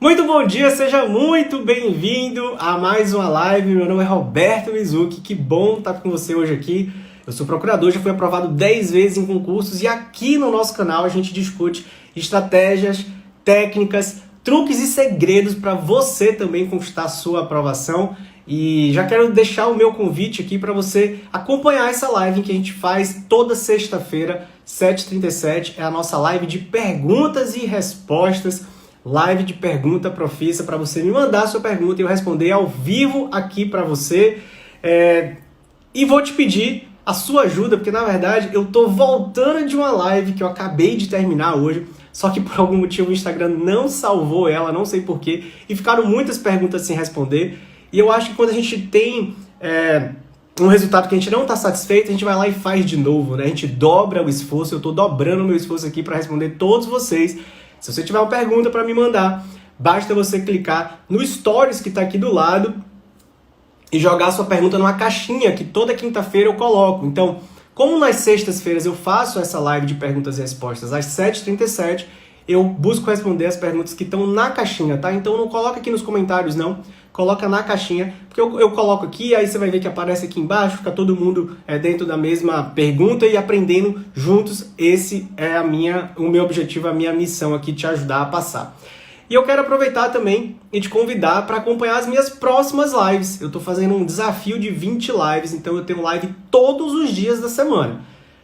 Muito bom dia, seja muito bem-vindo a mais uma live. Meu nome é Roberto Mizuki, que bom estar com você hoje aqui. Eu sou procurador, já fui aprovado 10 vezes em concursos e aqui no nosso canal a gente discute estratégias, técnicas, truques e segredos para você também conquistar a sua aprovação. E já quero deixar o meu convite aqui para você acompanhar essa live que a gente faz toda sexta-feira, 7h37. É a nossa live de perguntas e respostas. Live de pergunta profissa para você me mandar a sua pergunta e eu responder ao vivo aqui para você. E vou te pedir a sua ajuda, porque na verdade eu tô voltando de uma live que eu acabei de terminar hoje, só que por algum motivo o Instagram não salvou ela, não sei porquê, e ficaram muitas perguntas sem responder. E eu acho que quando a gente tem um resultado que a gente não está satisfeito, a gente vai lá e faz de novo, né? A gente dobra o esforço, eu estou dobrando o meu esforço aqui para responder todos vocês. Se você tiver uma pergunta para me mandar, basta você clicar no Stories que está aqui do lado e jogar a sua pergunta numa caixinha que toda quinta-feira eu coloco. Então, como nas sextas-feiras eu faço essa live de perguntas e respostas às 7h37, eu busco responder as perguntas que estão na caixinha, tá? Então não coloca aqui nos comentários, não. Coloca na caixinha, porque eu coloco aqui, aí você vai ver que aparece aqui embaixo, fica todo mundo dentro da mesma pergunta e aprendendo juntos. Esse é o meu objetivo, a minha missão aqui, te ajudar a passar. E eu quero aproveitar também e te convidar para acompanhar as minhas próximas lives. Eu estou fazendo um desafio de 20 lives, então eu tenho live todos os dias da semana.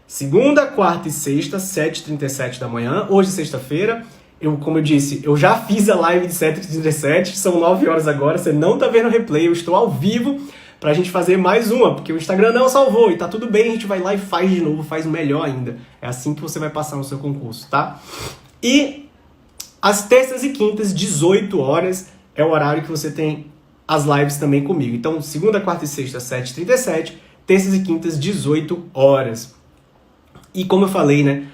Segunda, quarta e sexta, 7h37 da manhã, hoje sexta-feira. Como eu disse, eu já fiz a live de 7h37, são 9 horas agora, você não tá vendo o replay, eu estou ao vivo pra gente fazer mais uma, porque o Instagram não salvou e tá tudo bem, a gente vai lá e faz de novo, faz melhor ainda. É assim que você vai passar no seu concurso, tá? E às terças e quintas, 18 horas, é o horário que você tem as lives também comigo. Então, segunda, quarta e sexta, 7h37, terças e quintas, 18 horas. E como eu falei, né,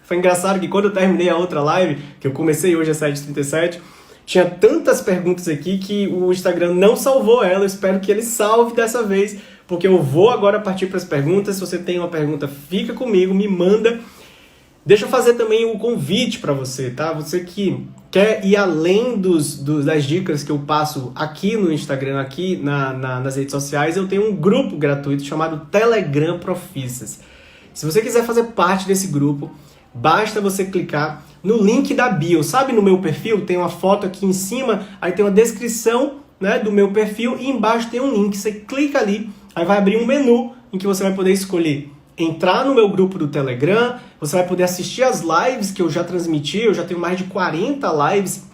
foi engraçado que quando eu terminei a outra live, que eu comecei hoje às 7h37, tinha tantas perguntas aqui que o Instagram não salvou ela. Eu espero que ele salve dessa vez, porque eu vou agora partir para as perguntas. Se você tem uma pergunta, fica comigo, me manda. Deixa eu fazer também um convite para você, tá? Você que quer ir além das dicas que eu passo aqui no Instagram, aqui nas redes sociais, eu tenho um grupo gratuito chamado Telegram Profissas. Se você quiser fazer parte desse grupo, basta você clicar no link da bio. Sabe, no meu perfil tem uma foto aqui em cima, aí tem uma descrição, né, do meu perfil e embaixo tem um link. Você clica ali, aí vai abrir um menu em que você vai poder escolher entrar no meu grupo do Telegram, você vai poder assistir as lives que eu já transmiti. Eu já tenho mais de 40 lives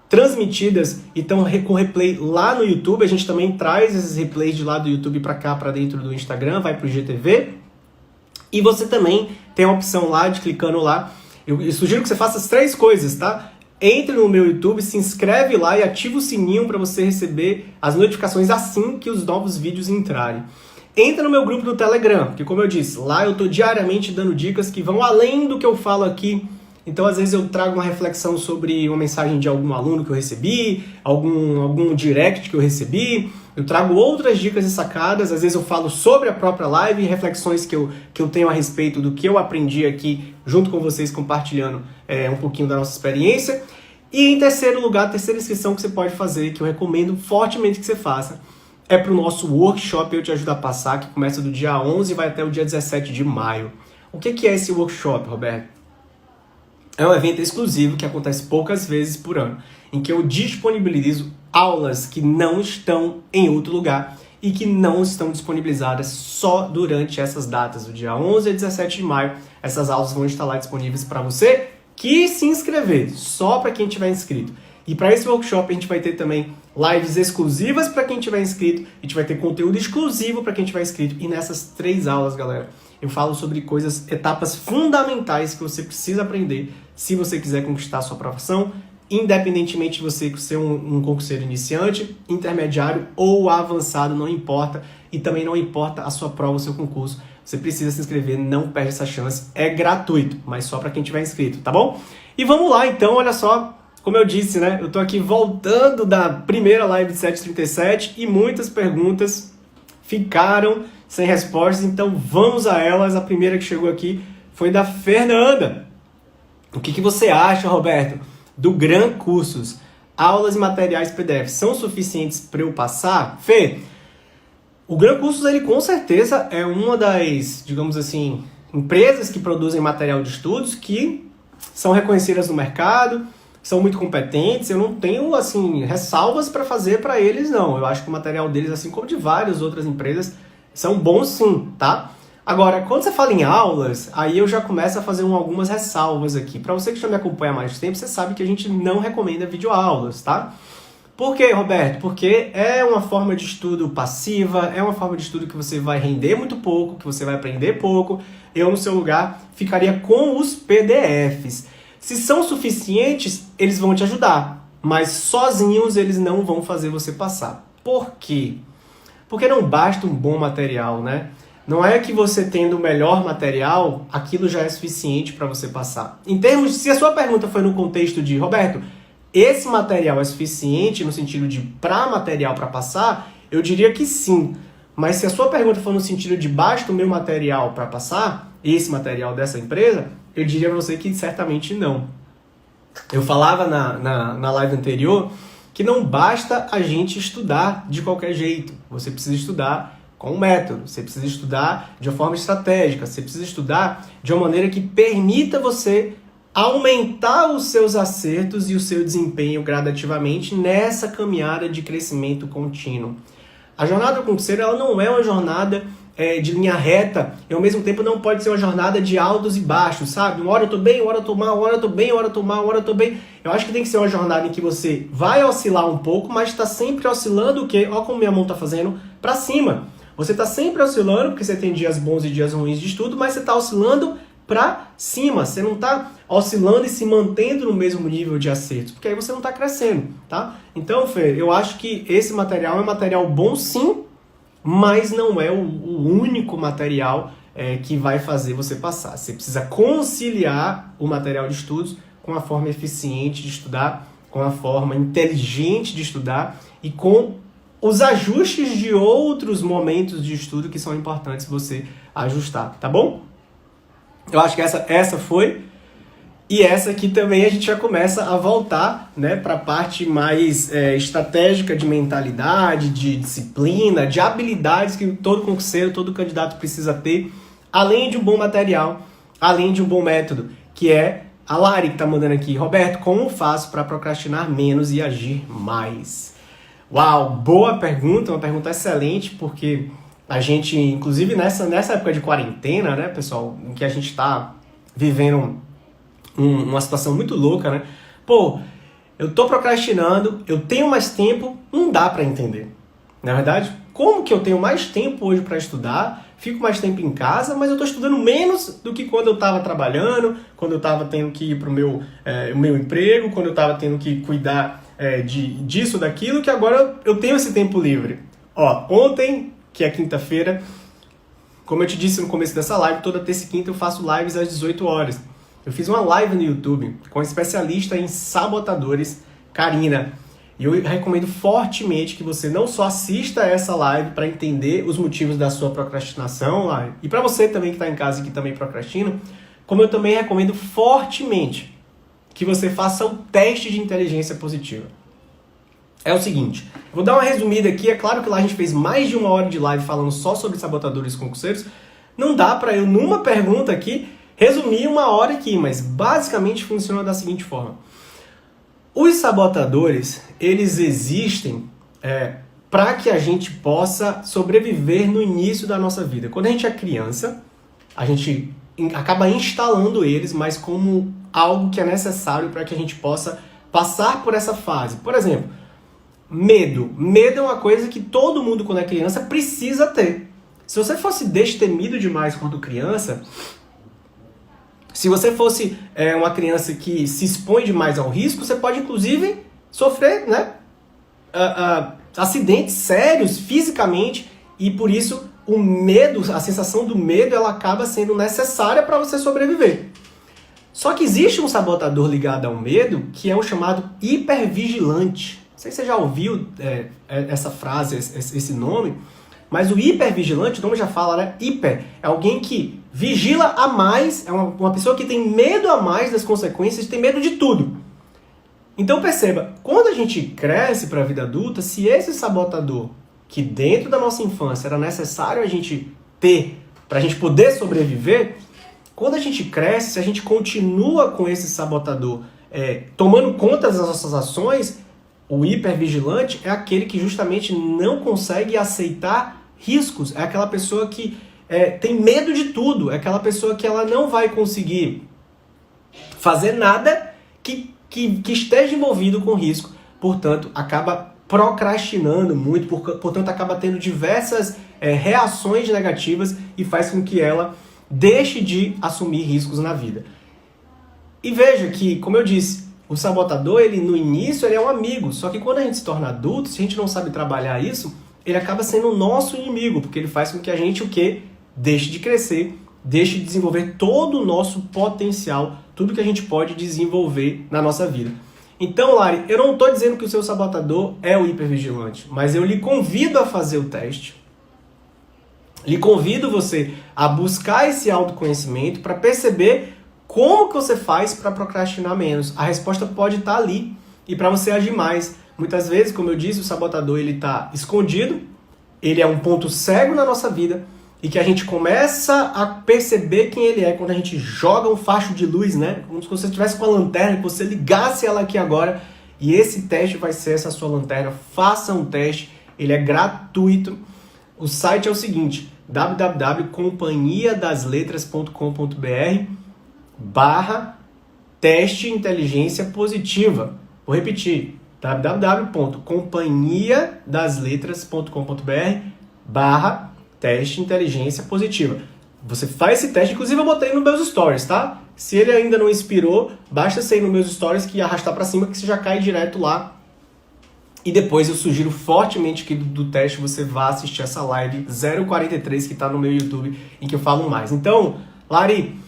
transmitidas e estão com replay lá no YouTube. A gente também traz esses replays de lá do YouTube para cá, para dentro do Instagram, vai para o IGTV. E você também tem a opção lá de clicando lá. Eu sugiro que você faça as 3 coisas, tá? Entre no meu YouTube, se inscreve lá e ativa o sininho para você receber as notificações assim que os novos vídeos entrarem. Entra no meu grupo do Telegram, que como eu disse, lá eu estou diariamente dando dicas que vão além do que eu falo aqui. Então, às vezes eu trago uma reflexão sobre uma mensagem de algum aluno que eu recebi, algum direct que eu recebi. Eu trago outras dicas e sacadas, às vezes eu falo sobre a própria live, reflexões que eu tenho a respeito do que eu aprendi aqui, junto com vocês, compartilhando um pouquinho da nossa experiência. E em terceiro lugar, a terceira inscrição que você pode fazer, que eu recomendo fortemente que você faça, é para o nosso workshop Eu Te Ajudo a Passar, que começa do dia 11 e vai até o dia 17 de maio. O que é esse workshop, Roberto? É um evento exclusivo que acontece poucas vezes por ano, em que eu disponibilizo aulas que não estão em outro lugar e que não estão disponibilizadas só durante essas datas, do dia 11 a 17 de maio. Essas aulas vão estar lá disponíveis para você que se inscrever, só para quem tiver inscrito. E para esse workshop a gente vai ter também lives exclusivas para quem tiver inscrito, a gente vai ter conteúdo exclusivo para quem tiver inscrito. E nessas 3 aulas, galera, eu falo sobre etapas fundamentais que você precisa aprender se você quiser conquistar a sua aprovação, independentemente de você ser um concurseiro iniciante, intermediário ou avançado, não importa. E também não importa a sua prova, o seu concurso. Você precisa se inscrever, não perde essa chance. É gratuito, mas só para quem tiver inscrito, tá bom? E vamos lá, então, olha só. Como eu disse, né? Eu tô aqui voltando da primeira live de 7h37 e muitas perguntas ficaram sem respostas, então vamos a elas. A primeira que chegou aqui foi da Fernanda. O que você acha, Roberto, do Gran Cursos, aulas e materiais PDF, são suficientes para eu passar? Fê, o Gran Cursos, ele com certeza é uma das, digamos assim, empresas que produzem material de estudos que são reconhecidas no mercado, são muito competentes. Eu não tenho, assim, ressalvas para fazer para eles, não. Eu acho que o material deles, assim como de várias outras empresas, são bons sim, tá? Agora, quando você fala em aulas, aí eu já começo a fazer algumas ressalvas aqui. Para você que já me acompanha há mais tempo, você sabe que a gente não recomenda videoaulas, tá? Por quê, Roberto? Porque é uma forma de estudo passiva, é uma forma de estudo que você vai render muito pouco, que você vai aprender pouco. Eu, no seu lugar, ficaria com os PDFs. Se são suficientes, eles vão te ajudar, mas sozinhos eles não vão fazer você passar. Por quê? Porque não basta um bom material, né? Não é que você tendo o melhor material, aquilo já é suficiente para você passar. Em termos, se a sua pergunta foi no contexto de, Roberto, esse material é suficiente no sentido de material para passar, eu diria que sim. Mas se a sua pergunta for no sentido de basta o meu material para passar, esse material dessa empresa, eu diria para você que certamente não. Eu falava na live anterior que não basta a gente estudar de qualquer jeito. Você precisa estudar com um método, você precisa estudar de uma forma estratégica, você precisa estudar de uma maneira que permita você aumentar os seus acertos e o seu desempenho gradativamente nessa caminhada de crescimento contínuo. A jornada do concurseiro, ela não é uma jornada de linha reta, e ao mesmo tempo não pode ser uma jornada de altos e baixos, sabe? Uma hora eu tô bem, uma hora eu tô mal, uma hora eu tô bem, uma hora eu tô mal, uma hora eu tô bem. Eu acho que tem que ser uma jornada em que você vai oscilar um pouco, mas está sempre oscilando o quê? Olha como minha mão tá fazendo, para cima. Você está sempre oscilando, porque você tem dias bons e dias ruins de estudo, mas você está oscilando para cima, você não está oscilando e se mantendo no mesmo nível de acertos, porque aí você não está crescendo, tá? Então, Fê, eu acho que esse material é um material bom sim, mas não é o único material que vai fazer você passar. Você precisa conciliar o material de estudos com a forma eficiente de estudar, com a forma inteligente de estudar e com os ajustes de outros momentos de estudo que são importantes você ajustar, tá bom? Eu acho que essa foi, e essa aqui também a gente já começa a voltar, né, para a parte mais estratégica de mentalidade, de disciplina, de habilidades que todo concurseiro, todo candidato precisa ter, além de um bom material, além de um bom método, que é a Lari que está mandando aqui. Roberto, como faço para procrastinar menos e agir mais? Uau, boa pergunta, uma pergunta excelente, porque a gente, inclusive nessa época de quarentena, né, pessoal, em que a gente está vivendo uma situação muito louca, né? Pô, eu tô procrastinando, eu tenho mais tempo, não dá para entender. Na verdade, como que eu tenho mais tempo hoje para estudar, fico mais tempo em casa, mas eu tô estudando menos do que quando eu estava trabalhando, quando eu estava tendo que ir pro meu emprego, quando eu estava tendo que cuidar disso, daquilo, que agora eu tenho esse tempo livre. Ó, ontem, que é quinta-feira, como eu te disse no começo dessa live, toda terça e quinta eu faço lives às 18 horas. Eu fiz uma live no YouTube com a especialista em sabotadores, Karina. E eu recomendo fortemente que você não só assista essa live para entender os motivos da sua procrastinação lá, e para você também que está em casa e que também procrastina, como eu também recomendo fortemente que você faça o teste de inteligência positiva. É o seguinte, vou dar uma resumida aqui, é claro que lá a gente fez mais de 1 hora de live falando só sobre sabotadores concurseiros, não dá para eu, numa pergunta aqui, resumir 1 hora aqui, mas basicamente funciona da seguinte forma. Os sabotadores, eles existem para que a gente possa sobreviver no início da nossa vida. Quando a gente é criança, a gente acaba instalando eles, mas como algo que é necessário para que a gente possa passar por essa fase. Por exemplo, medo. Medo é uma coisa que todo mundo, quando é criança, precisa ter. Se você fosse destemido demais quando criança, se você fosse uma criança que se expõe demais ao risco, você pode, inclusive, sofrer, né, acidentes sérios fisicamente, e por isso o medo, a sensação do medo, ela acaba sendo necessária para você sobreviver. Só que existe um sabotador ligado ao medo, que é o chamado hipervigilante. Não sei se você já ouviu essa frase, esse nome, mas o hipervigilante, o nome já fala, né? Hiper é alguém que vigila a mais, é uma pessoa que tem medo a mais das consequências, tem medo de tudo. Então perceba, quando a gente cresce para a vida adulta, se esse sabotador que dentro da nossa infância era necessário a gente ter para a gente poder sobreviver, quando a gente cresce, se a gente continua com esse sabotador tomando conta das nossas ações, o hipervigilante é aquele que justamente não consegue aceitar riscos, é aquela pessoa que tem medo de tudo, é aquela pessoa que ela não vai conseguir fazer nada que esteja envolvido com risco, portanto, acaba procrastinando muito, portanto, acaba tendo diversas reações negativas e faz com que ela deixe de assumir riscos na vida. E veja que, como eu disse, o sabotador, no início, ele é um amigo, só que quando a gente se torna adulto, se a gente não sabe trabalhar isso, ele acaba sendo o nosso inimigo, porque ele faz com que a gente, deixe de crescer, deixe de desenvolver todo o nosso potencial, tudo que a gente pode desenvolver na nossa vida. Então, Lari, eu não estou dizendo que o seu sabotador é o hipervigilante, mas eu lhe convido a fazer o teste. Lhe convido você a buscar esse autoconhecimento para perceber como que você faz para procrastinar menos. A resposta pode estar ali e para você agir mais. Muitas vezes, como eu disse, o sabotador ele está escondido, ele é um ponto cego na nossa vida e que a gente começa a perceber quem ele é quando a gente joga um facho de luz, né? Como se você estivesse com a lanterna e você ligasse ela aqui agora. E esse teste vai ser essa sua lanterna. Faça um teste, ele é gratuito. O site é o seguinte, www.companhiadasletras.com.br/teste inteligência positiva. Vou repetir, www.companhiadasletras.com.br/teste inteligência positiva. Você faz esse teste, inclusive eu botei nos meus stories, tá? Se ele ainda não inspirou, basta você ir nos meus stories que arrastar para cima que você já cai direto lá. E depois eu sugiro fortemente que do teste você vá assistir essa live 043 que está no meu YouTube, em que eu falo mais. Então, Lari,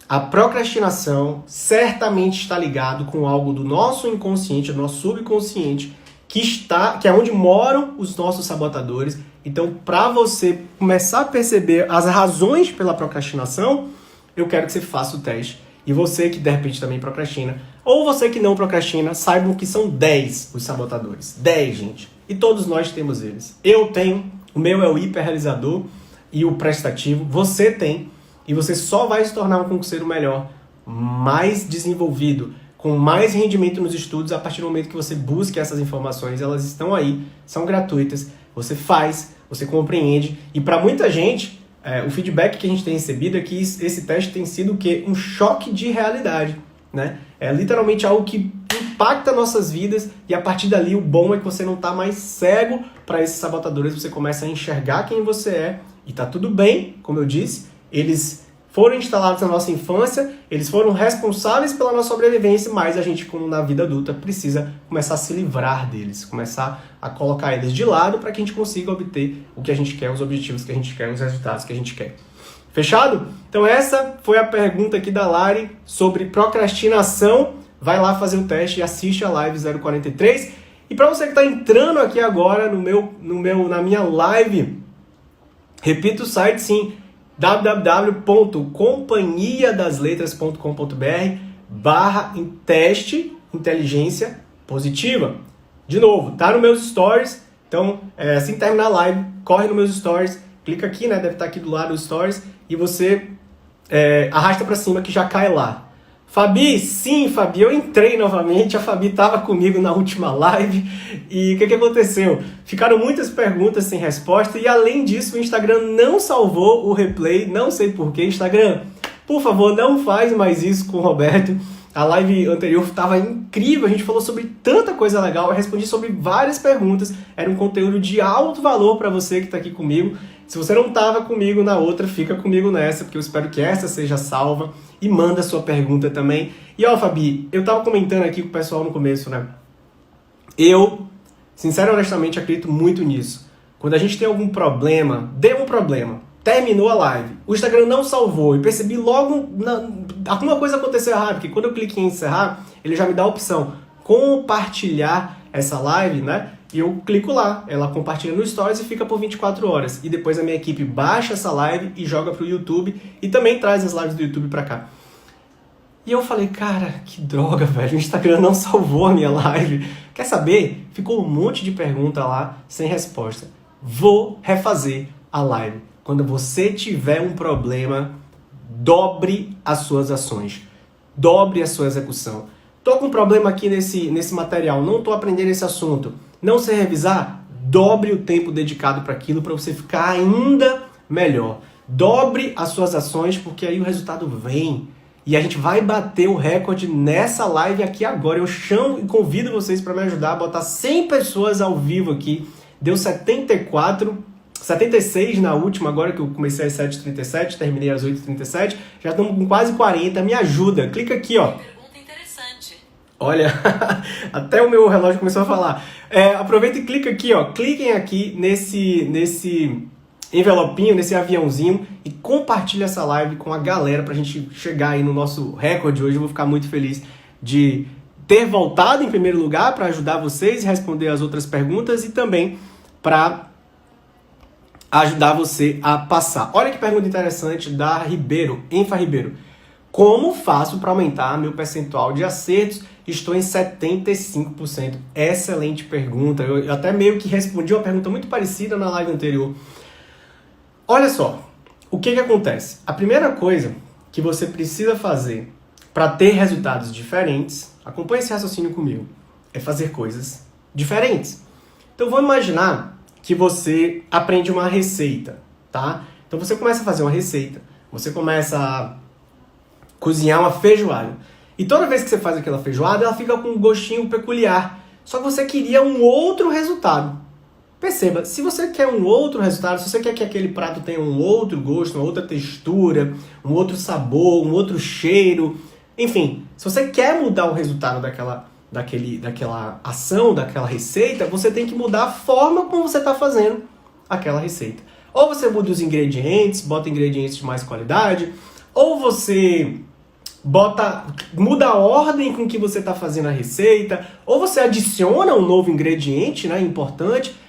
a procrastinação certamente está ligado com algo do nosso inconsciente, do nosso subconsciente, que é onde moram os nossos sabotadores. Então, para você começar a perceber as razões pela procrastinação, eu quero que você faça o teste. E você que de repente também procrastina, ou você que não procrastina, saibam que são 10 os sabotadores. 10, gente. E todos nós temos eles. Eu tenho, o meu é o hiperrealizador e o prestativo. Você tem, e você só vai se tornar um concurseiro melhor, mais desenvolvido, com mais rendimento nos estudos a partir do momento que você busque essas informações. Elas estão aí, são gratuitas. Você faz, você compreende. E para muita gente, o feedback que a gente tem recebido é que esse teste tem sido o quê? Um choque de realidade, né? É literalmente algo que impacta nossas vidas e a partir dali o bom é que você não está mais cego para esses sabotadores, você começa a enxergar quem você é e tá tudo bem, como eu disse, eles foram instalados na nossa infância, eles foram responsáveis pela nossa sobrevivência, mas a gente, como na vida adulta, precisa começar a se livrar deles, começar a colocar eles de lado para que a gente consiga obter o que a gente quer, os objetivos que a gente quer, os resultados que a gente quer. Fechado? Então essa foi a pergunta aqui da Lari sobre procrastinação. Vai lá fazer o teste e assiste a live 043. E para você que está entrando aqui agora na minha live, repita o site sim, www.companhiadasletras.com.br/teste inteligência positiva. De novo, tá nos meus stories, então assim que terminar a live, corre nos meus stories, clica aqui, né, deve estar aqui do lado dos stories, e você arrasta para cima que já cai lá. Fabi, sim, Fabi, eu entrei novamente, a Fabi estava comigo na última live, e o que aconteceu? Ficaram muitas perguntas sem resposta, e além disso o Instagram não salvou o replay, não sei porquê. Instagram, por favor, não faz mais isso com o Roberto. A live anterior estava incrível, a gente falou sobre tanta coisa legal, eu respondi sobre várias perguntas, era um conteúdo de alto valor para você que está aqui comigo. Se você não estava comigo na outra, fica comigo nessa, porque eu espero que essa seja salva e manda sua pergunta também. E ó, Fabi, eu estava comentando aqui com o pessoal no começo, né? Eu, sincero e honestamente, acredito muito nisso. Quando a gente tem algum problema, deu um problema, terminou a live, o Instagram não salvou e percebi logo, alguma coisa aconteceu errado, porque quando eu cliquei em encerrar, ele já me dá a opção compartilhar essa live, né? E eu clico lá, ela compartilha no Stories e fica por 24 horas. E depois a minha equipe baixa essa live e joga para o YouTube e também traz as lives do YouTube para cá. E eu falei, cara, que droga, velho, o Instagram não salvou a minha live. Quer saber? Ficou um monte de pergunta lá sem resposta. Vou refazer a live. Quando você tiver um problema, dobre as suas ações. Dobre a sua execução. Tô com um problema aqui nesse material, não tô aprendendo esse assunto. Não sei revisar? Dobre o tempo dedicado para aquilo para você ficar ainda melhor. Dobre as suas ações, porque aí o resultado vem. E a gente vai bater o recorde nessa live aqui agora. Eu chamo e convido vocês para me ajudar a botar 100 pessoas ao vivo aqui. Deu 76 na última, agora que eu comecei às 7h37, terminei às 8h37. Já estamos com quase 40. Me ajuda. Clica aqui, ó. Pergunta interessante. Olha, até o meu relógio começou a falar. Aproveita e clica aqui, ó. Cliquem aqui nesse envelopinho, nesse aviãozinho e compartilha essa live com a galera pra gente chegar aí no nosso recorde hoje. Eu vou ficar muito feliz de ter voltado em primeiro lugar para ajudar vocês a responder as outras perguntas e também para ajudar você a passar. Olha que pergunta interessante da Ribeiro, Enfa Ribeiro. Como faço para aumentar meu percentual de acertos? Estou em 75%. Excelente pergunta. Eu até meio que respondi uma pergunta muito parecida na live anterior. Olha só, o que acontece? A primeira coisa que você precisa fazer para ter resultados diferentes, acompanhe esse raciocínio comigo, é fazer coisas diferentes. Então vamos imaginar que você aprende uma receita, tá? Então você começa a fazer uma receita, você começa a cozinhar uma feijoada. E toda vez que você faz aquela feijoada, ela fica com um gostinho peculiar. Só que você queria um outro resultado. Perceba, se você quer um outro resultado, se você quer que aquele prato tenha um outro gosto, uma outra textura, um outro sabor, um outro cheiro, enfim, se você quer mudar o resultado daquela ação, daquela receita, você tem que mudar a forma como você está fazendo aquela receita. Ou você muda os ingredientes, bota ingredientes de mais qualidade, ou você muda a ordem com que você está fazendo a receita, ou você adiciona um novo ingrediente, né, importante.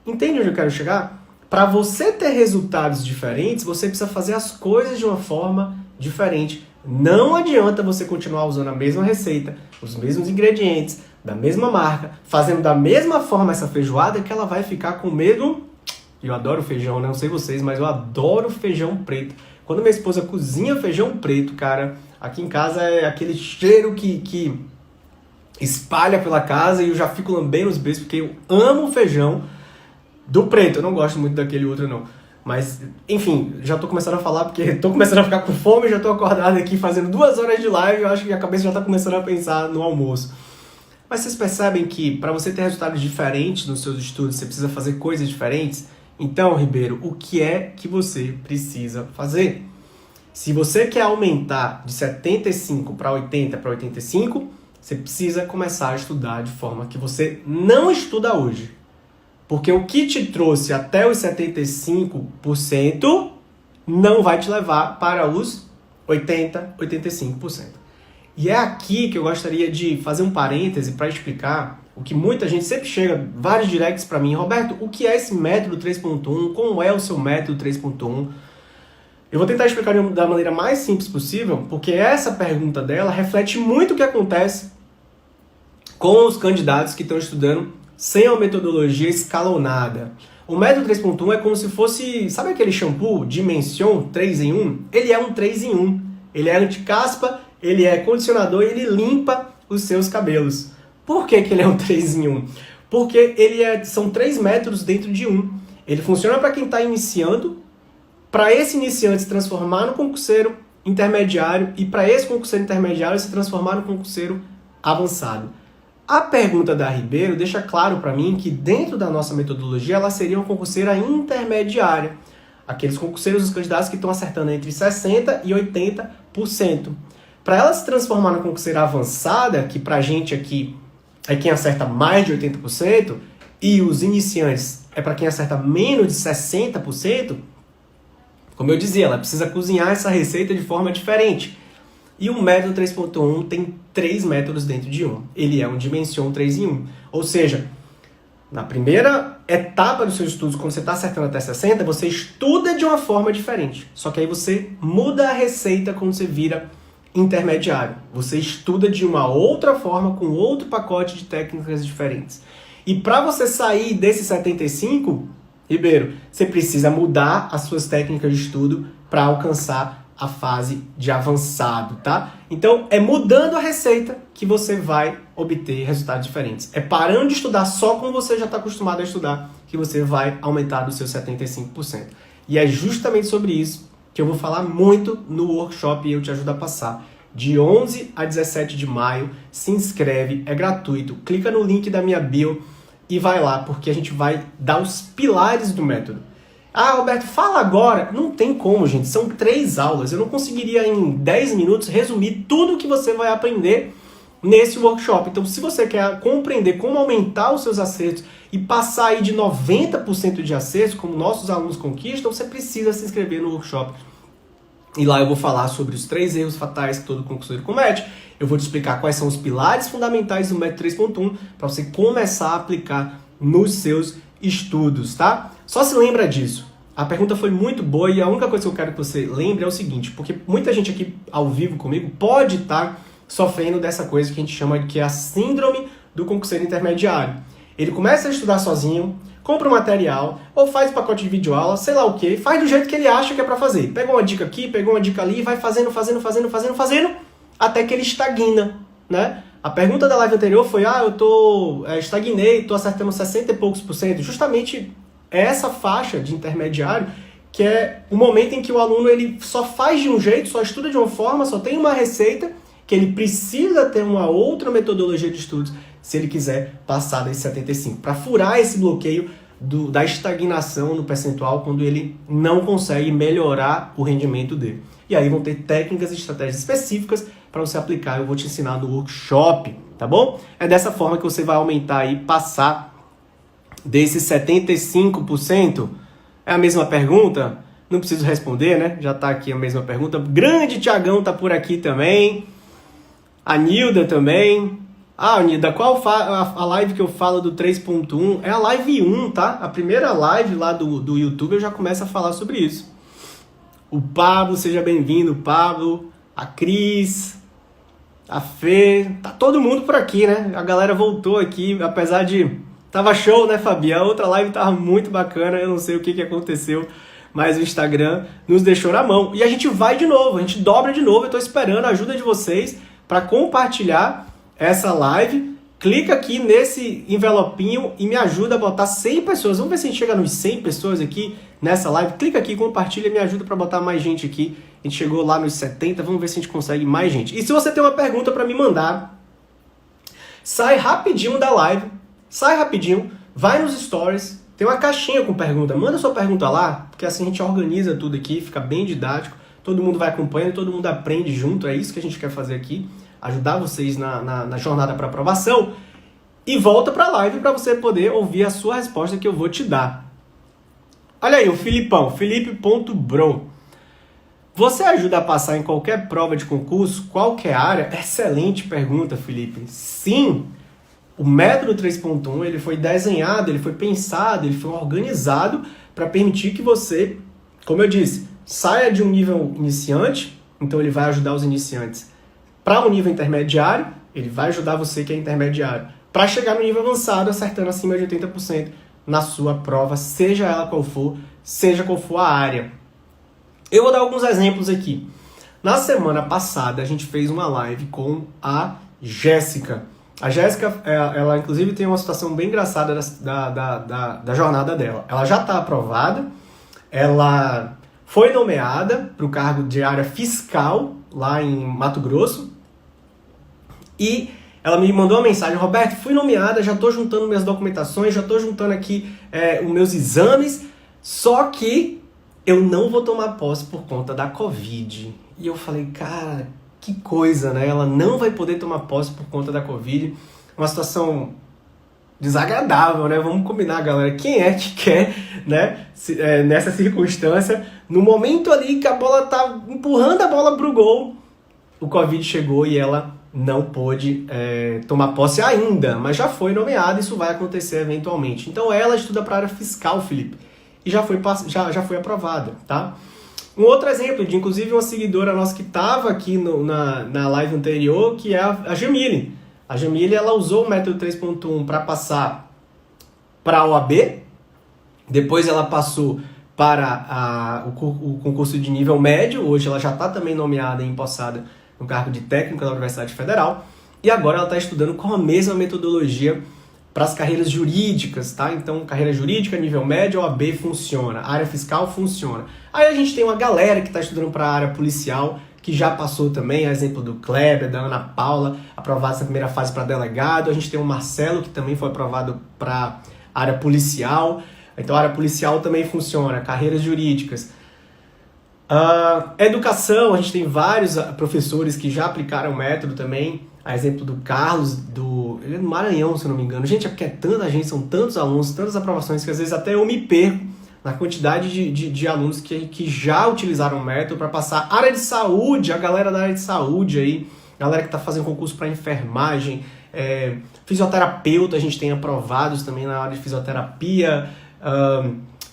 Entende onde eu quero chegar? Para você ter resultados diferentes, você precisa fazer as coisas de uma forma diferente. Não adianta você continuar usando a mesma receita, os mesmos ingredientes, da mesma marca, fazendo da mesma forma essa feijoada que ela vai ficar com o mesmo... Eu adoro feijão, né? Não sei vocês, mas eu adoro feijão preto. Quando minha esposa cozinha feijão preto, cara, aqui em casa é aquele cheiro que espalha pela casa e eu já fico lambendo os beijos porque eu amo feijão do preto. Eu não gosto muito daquele outro, não. Mas, enfim, já tô começando a falar porque tô começando a ficar com fome, já tô acordado aqui fazendo 2 horas de live, eu acho que a cabeça já tá começando a pensar no almoço. Mas vocês percebem que para você ter resultados diferentes nos seus estudos, você precisa fazer coisas diferentes? Então, Ribeiro, o que é que você precisa fazer? Se você quer aumentar de 75 para 80 para 85, você precisa começar a estudar de forma que você não estuda hoje. Porque o que te trouxe até os 75% não vai te levar para os 80, 85%. E é aqui que eu gostaria de fazer um parêntese para explicar o que muita gente sempre chega, vários directs para mim, Roberto, o que é esse método 3.1? Como é o seu método 3.1? Eu vou tentar explicar da maneira mais simples possível, porque essa pergunta dela reflete muito o que acontece com os candidatos que estão estudando sem a metodologia escalonada. O método 3.1 é como se fosse, sabe aquele shampoo Dimension 3 em 1? Ele é um 3 em 1. Ele é anti-caspa, ele é condicionador e ele limpa os seus cabelos. Por que ele é um 3 em 1? Porque são 3 métodos dentro de um. Ele funciona para quem está iniciando, para esse iniciante se transformar no concurseiro intermediário e para esse concurseiro intermediário se transformar no concurseiro avançado. A pergunta da Ribeiro deixa claro para mim que dentro da nossa metodologia ela seria uma concurseira intermediária. Aqueles concurseiros, os candidatos que estão acertando entre 60% e 80%. Para ela se transformar na concurseira avançada, que pra gente aqui é quem acerta mais de 80%, e os iniciantes é para quem acerta menos de 60%, como eu dizia, ela precisa cozinhar essa receita de forma diferente. E o método 3.1 tem 3 métodos dentro de um. Ele é um Dimension 3 em 1. Ou seja, na primeira etapa dos seus estudos, quando você está acertando até 60, você estuda de uma forma diferente. Só que aí você muda a receita quando você vira intermediário. Você estuda de uma outra forma, com outro pacote de técnicas diferentes. E para você sair desse 75, Ribeiro, você precisa mudar as suas técnicas de estudo para alcançar a fase de avançado, tá? Então, é mudando a receita que você vai obter resultados diferentes. É parando de estudar só como você já está acostumado a estudar que você vai aumentar dos seus 75%. E é justamente sobre isso que eu vou falar muito no workshop e eu te ajudo a passar. De 11 a 17 de maio, se inscreve, é gratuito. Clica no link da minha bio e vai lá, porque a gente vai dar os pilares do método. Ah, Alberto, fala agora. Não tem como, gente. São 3 aulas. Eu não conseguiria, em 10 minutos, resumir tudo o que você vai aprender nesse workshop. Então, se você quer compreender como aumentar os seus acertos e passar aí de 90% de acertos, como nossos alunos conquistam, você precisa se inscrever no workshop. E lá eu vou falar sobre os 3 erros fatais que todo concurseiro comete. Eu vou te explicar quais são os pilares fundamentais do método 3.1 para você começar a aplicar nos seus estudos, tá? Só se lembra disso. A pergunta foi muito boa e a única coisa que eu quero que você lembre é o seguinte, porque muita gente aqui ao vivo comigo pode estar sofrendo dessa coisa que a gente chama de que é a síndrome do concurseiro intermediário. Ele começa a estudar sozinho, compra o material, ou faz pacote de videoaula, sei lá o que, faz do jeito que ele acha que é para fazer. Pega uma dica aqui, pegou uma dica ali, e vai fazendo, até que ele estagna, né? A pergunta da live anterior foi, eu estagnei, tô acertando 60 e poucos por cento. Justamente essa faixa de intermediário, que é o momento em que o aluno ele só faz de um jeito, só estuda de uma forma, só tem uma receita, que ele precisa ter uma outra metodologia de estudos se ele quiser passar desse 75, para furar esse bloqueio da estagnação no percentual quando ele não consegue melhorar o rendimento dele. E aí vão ter técnicas e estratégias específicas para você aplicar, eu vou te ensinar no workshop, tá bom? É dessa forma que você vai aumentar e passar desses 75%. É a mesma pergunta? Não preciso responder, né? Já tá aqui a mesma pergunta. Grande Tiagão tá por aqui também. A Nilda também. Ah, Nilda, qual a live que eu falo do 3.1? É a live 1, tá? A primeira live lá do YouTube eu já começo a falar sobre isso. O Pablo, seja bem-vindo, Pablo. A Cris, a Fê, tá todo mundo por aqui, né? A galera voltou aqui, apesar de... Tava show, né, Fabi? A outra live tava muito bacana, eu não sei o que aconteceu, mas o Instagram nos deixou na mão. E a gente vai de novo, a gente dobra de novo, eu tô esperando a ajuda de vocês para compartilhar essa live. Clica aqui nesse envelopinho e me ajuda a botar 100 pessoas. Vamos ver se a gente chega nos 100 pessoas aqui nessa live. Clica aqui, compartilha e me ajuda para botar mais gente aqui. A gente chegou lá nos 70, vamos ver se a gente consegue mais gente. E se você tem uma pergunta para me mandar, sai rapidinho da live, sai rapidinho, vai nos stories, tem uma caixinha com pergunta. Manda sua pergunta lá, porque assim a gente organiza tudo aqui, fica bem didático. Todo mundo vai acompanhando, todo mundo aprende junto. É isso que a gente quer fazer aqui. Ajudar vocês na jornada para aprovação. E volta para a live para você poder ouvir a sua resposta que eu vou te dar. Olha aí, o Filipão, Felipe.bro. Você ajuda a passar em qualquer prova de concurso, qualquer área? Excelente pergunta, Felipe. Sim, o método 3.1 ele foi desenhado, ele foi pensado, ele foi organizado para permitir que você, como eu disse, saia de um nível iniciante, então ele vai ajudar os iniciantes para um nível intermediário, ele vai ajudar você que é intermediário para chegar no nível avançado, acertando acima de 80% na sua prova, seja ela qual for, seja qual for a área. Eu vou dar alguns exemplos aqui. Na semana passada, a gente fez uma live com a Jéssica. A Jéssica, ela inclusive tem uma situação bem engraçada da jornada dela. Ela já está aprovada, ela foi nomeada para o cargo de área fiscal lá em Mato Grosso e ela me mandou uma mensagem: Roberto, fui nomeada, já estou juntando minhas documentações, já estou juntando aqui os meus exames, só que eu não vou tomar posse por conta da Covid. E eu falei, cara, que coisa, né? Ela não vai poder tomar posse por conta da Covid. Uma situação desagradável, né? Vamos combinar, galera. Quem é que quer, né? Nessa circunstância, no momento ali que a bola tá empurrando a bola pro gol, o Covid chegou e ela não pôde tomar posse ainda, mas já foi nomeada, isso vai acontecer eventualmente. Então ela estuda para a área fiscal, Felipe, e já foi aprovada, tá? Um outro exemplo de, inclusive, uma seguidora nossa que estava aqui na live anterior, que é a Jamile. A Jamile, ela usou o método 3.1 para passar para a OAB, depois ela passou para o concurso de nível médio, hoje ela já está também nomeada e empossada no cargo de técnica da Universidade Federal, e agora ela está estudando com a mesma metodologia para as carreiras jurídicas, tá? Então, carreira jurídica, nível médio, OAB funciona, área fiscal funciona. Aí a gente tem uma galera que está estudando para a área policial, que já passou também, a exemplo do Kleber, da Ana Paula, aprovado na primeira fase para delegado. A gente tem o Marcelo, que também foi aprovado para a área policial. Então, a área policial também funciona, carreiras jurídicas. Educação, a gente tem vários professores que já aplicaram o método também. A exemplo do Carlos, ele é do Maranhão, se eu não me engano. Gente, é porque é tanta gente, são tantos alunos, tantas aprovações, que às vezes até eu me perco na quantidade de alunos que já utilizaram o método para passar. Área de saúde, a galera da área de saúde aí, galera que está fazendo concurso para enfermagem, fisioterapeuta, a gente tem aprovados também na área de fisioterapia.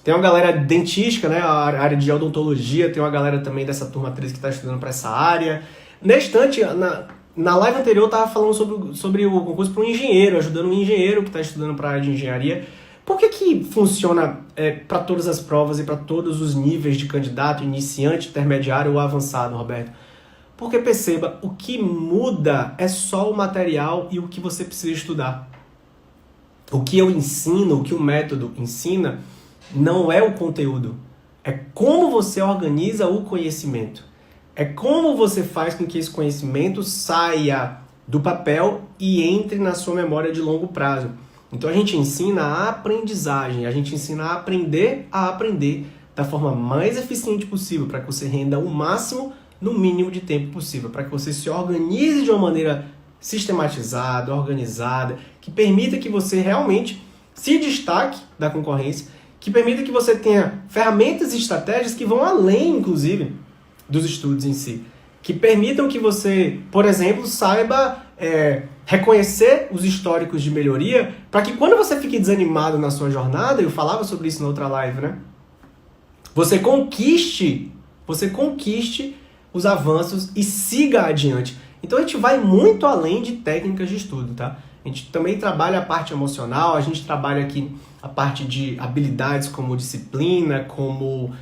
Tem uma galera dentística, né, a área de odontologia, tem uma galera também dessa turma 13 que está estudando para essa área. Nesse instante, na live anterior eu estava falando sobre o concurso para um engenheiro, ajudando um engenheiro que está estudando para a área de engenharia. Por que funciona para todas as provas e para todos os níveis de candidato, iniciante, intermediário ou avançado, Roberto? Porque perceba, o que muda é só o material e o que você precisa estudar. O que eu ensino, o que o método ensina, não é o conteúdo. É como você organiza o conhecimento. É como você faz com que esse conhecimento saia do papel e entre na sua memória de longo prazo. Então a gente ensina a aprendizagem, a gente ensina a aprender da forma mais eficiente possível, para que você renda o máximo no mínimo de tempo possível, para que você se organize de uma maneira sistematizada, organizada, que permita que você realmente se destaque da concorrência, que permita que você tenha ferramentas e estratégias que vão além, inclusive, dos estudos em si, que permitam que você, por exemplo, saiba reconhecer os históricos de melhoria, para que quando você fique desanimado na sua jornada, eu falava sobre isso na outra live, né? Você conquiste os avanços e siga adiante. Então a gente vai muito além de técnicas de estudo, tá? A gente também trabalha a parte emocional, a gente trabalha aqui a parte de habilidades como disciplina, como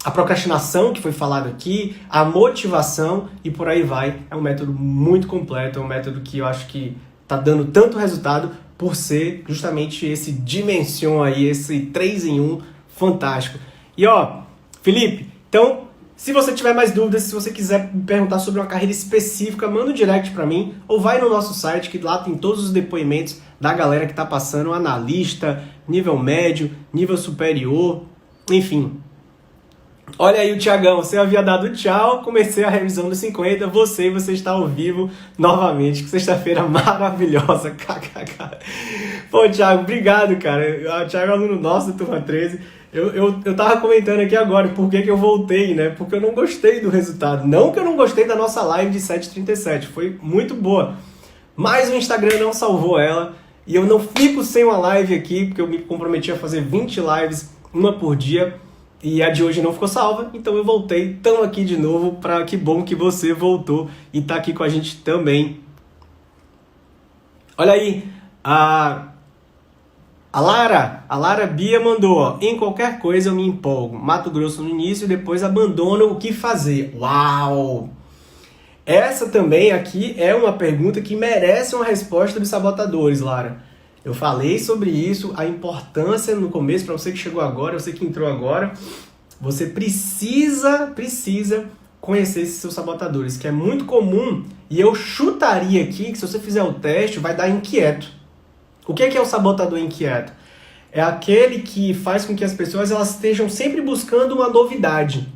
a procrastinação, que foi falado aqui, a motivação e por aí vai. É um método muito completo, é um método que eu acho que está dando tanto resultado por ser justamente esse Dimension aí, esse 3 em 1 fantástico. E Felipe, então, se você tiver mais dúvidas, se você quiser me perguntar sobre uma carreira específica, manda um direct para mim ou vai no nosso site, que lá tem todos os depoimentos da galera que está passando, analista, nível médio, nível superior, enfim. Olha aí o Thiagão, você havia dado tchau, comecei a revisão dos 50, você está ao vivo novamente, que sexta-feira maravilhosa, kkk. Pô, Thiago, obrigado, cara, o Thiago é aluno nosso, turma 13, eu tava comentando aqui agora por que eu voltei, né, porque eu não gostei do resultado, não que eu não gostei da nossa live de 7h37, foi muito boa, mas o Instagram não salvou ela, e eu não fico sem uma live aqui, porque eu me comprometi a fazer 20 lives, uma por dia, e a de hoje não ficou salva, então eu voltei, estamos aqui de novo, que bom que você voltou e está aqui com a gente também. Olha aí, a Lara Bia mandou, em qualquer coisa eu me empolgo, Mato Grosso no início e depois abandono o que fazer. Uau! Essa também aqui é uma pergunta que merece uma resposta dos sabotadores, Lara. Eu falei sobre isso, a importância no começo, para você que chegou agora, você que entrou agora, você precisa conhecer esses seus sabotadores, que é muito comum, e eu chutaria aqui que se você fizer o teste, vai dar inquieto. O que é o sabotador inquieto? É aquele que faz com que as pessoas elas estejam sempre buscando uma novidade.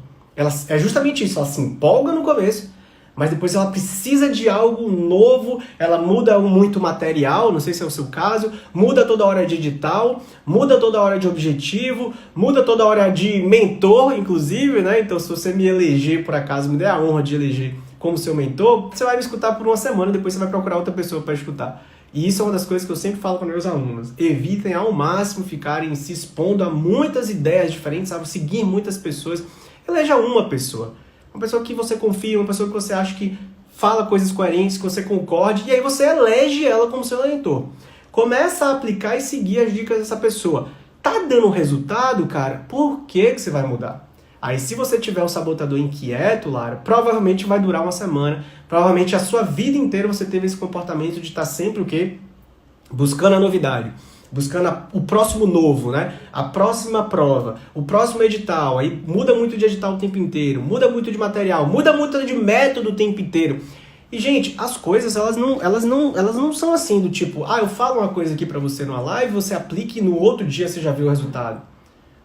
É justamente isso, ela se empolga no começo, mas depois ela precisa de algo novo, ela muda muito material, não sei se é o seu caso, muda toda hora de edital, muda toda hora de objetivo, muda toda hora de mentor, inclusive, né? Então, se você me eleger, por acaso, me der a honra de eleger como seu mentor, você vai me escutar por uma semana, depois você vai procurar outra pessoa para escutar. E isso é uma das coisas que eu sempre falo para meus alunos. Evitem ao máximo ficarem se expondo a muitas ideias diferentes, sabe? Seguir muitas pessoas. Eleja uma pessoa que você confia, uma pessoa que você acha que fala coisas coerentes, que você concorde, e aí você elege ela como seu eleitor. Começa a aplicar e seguir as dicas dessa pessoa. Tá dando resultado, cara? Por que você vai mudar? Aí se você tiver um sabotador inquieto, Lara, provavelmente vai durar uma semana. Provavelmente a sua vida inteira você teve esse comportamento de estar sempre o quê? Buscando a novidade. Buscando o próximo novo, né? A próxima prova, o próximo edital. Aí muda muito de edital o tempo inteiro, muda muito de material, muda muito de método o tempo inteiro. E, gente, as coisas, elas não são assim, do tipo, eu falo uma coisa aqui pra você numa live, você aplica e no outro dia você já viu o resultado.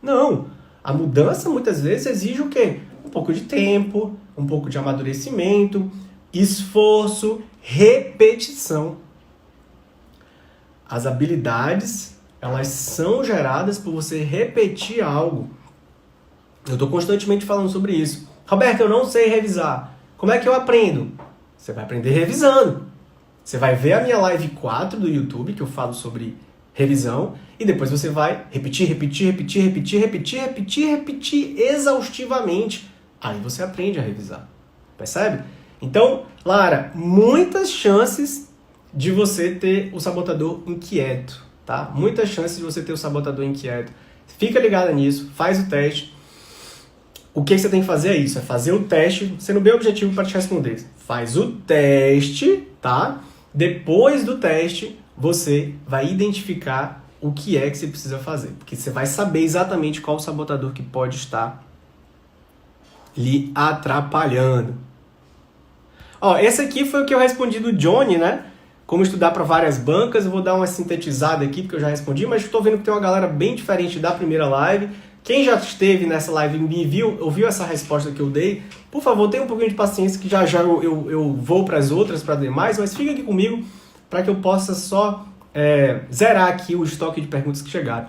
Não. A mudança, muitas vezes, exige o quê? Um pouco de tempo, um pouco de amadurecimento, esforço, repetição. As habilidades, elas são geradas por você repetir algo. Eu estou constantemente falando sobre isso. Roberto, eu não sei revisar. Como é que eu aprendo? Você vai aprender revisando. Você vai ver a minha live 4 do YouTube, que eu falo sobre revisão, e depois você vai repetir exaustivamente. Aí você aprende a revisar. Percebe? Então, Lara, muitas chances de você ter o sabotador inquieto, tá? Muitas chances de você ter o sabotador inquieto. Fica ligada nisso, faz o teste. O que você tem que fazer é isso, é fazer o teste, sendo bem objetivo para te responder. Faz o teste, tá? Depois do teste, você vai identificar o que é que você precisa fazer. Porque você vai saber exatamente qual o sabotador que pode estar lhe atrapalhando. Esse aqui foi o que eu respondi do Johnny, né? Como estudar para várias bancas. Eu vou dar uma sintetizada aqui, porque eu já respondi, mas estou vendo que tem uma galera bem diferente da primeira live. Quem já esteve nessa live e me viu, ouviu essa resposta que eu dei, por favor, tenha um pouquinho de paciência, que já eu vou para as outras, para demais, mas fica aqui comigo para que eu possa só zerar aqui o estoque de perguntas que chegaram.